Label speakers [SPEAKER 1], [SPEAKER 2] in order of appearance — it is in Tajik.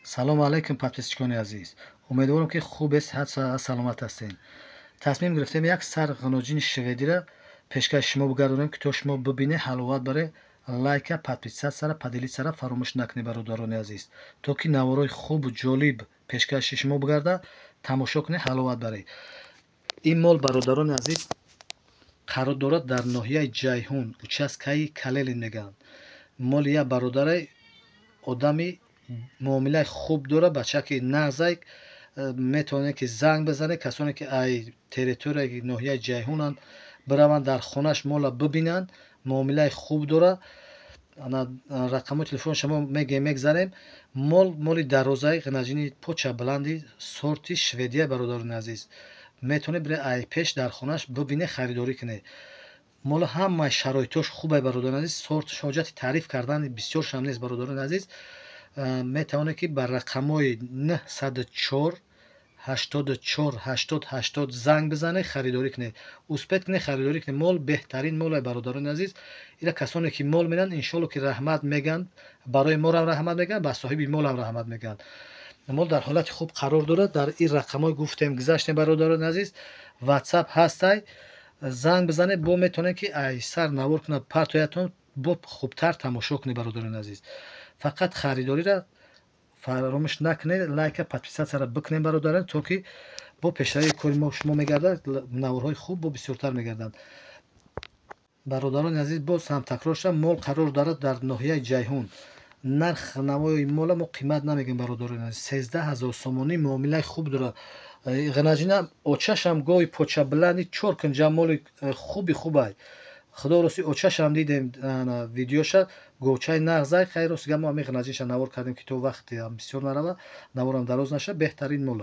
[SPEAKER 1] салом алайкум подписчикони азиз, умедворам ки хуб сиҳат ва саломат ҳастед. тасмим гирифтем як сар ғаноҷини шведиро пешкаши шумо бигардонем ки то шумо бибинед, ҳаловат баред, лайка, подписатсияро падилитсяро фаромӯш накунед бародарони азиз, то ки наворҳои хубу ҷолиб пешкаши шумо бигарда, тамошо кунед, ҳаловат баред. ин мол бародарони азиз қарор дорад дар ноҳияи Ҷайҳун, участкаи Калелин мегӯянд. моли як бародаре одами муомилаи хуб дорад, бачаки нағзай метавонед ки занг бизанед, касоне ки ай территорияи ноҳияи Ҷайҳунанд, бираванд дар хонааш мола бибинанд, муомилаи хуб дорад. рақамои телефони шумо мегзанем. моли дарозаи ғинаҷини поча баланди сорти шведия бародарони азиз, метавонед бире ай пеш дар хонааш бибинед, харидорӣ кунед. мола ҳамаи шароитош хубе бародарони азиз, сорташ ҳоҷати таъриф кардани бисёршам нест бародарони азиз. метавонед ки бар рақамҳои 904 84 80 80 занг бизанед, харидорӣ кунед, успед кунед, харидорӣ кунед. мол беҳтарин моле бародарони азиз. ина касоне ки мол менан иншоалло ки раҳмат мегӯянд, барои морам раҳмат мегӯянд, ба соҳиби молам раҳмат мегӯянд. мол дар ҳолати хуб қарор дорад. дар ин рақамҳои гуфтем гузаштем бародарони азиз. ватсап ҳастай, занг бизанед, бо метавонед ки ай сар навор кунад партоятон, бо хубтар тамошо кунед бародарони азиз. фақат харидориро фаромӯш накунед, лайка, подписатсияро бикунед бародарон, то ки бо пешравии кори мо шумо мегардад, наворҳои хуб бо бисёртар мегарданд. бародарони азиз, боз ҳам такрор шудам, мол қарор дорад дар ноҳияи Ҷайҳун. нарх намои мола мо қимат намегӯем бародарони азиз, 13 000 сомонӣ, муомилаи хуб дорад. ғинаҷина очашам гоҳи почабиланди 4 кунҷа моли хубай. худо рости очашам дидем видеоша, говчаи нағзай, хайр рости мо ҳамин ғинаҷиша навор кардем ки то вақти бисёр нарава, наворам дароз наша, беҳтарин мола.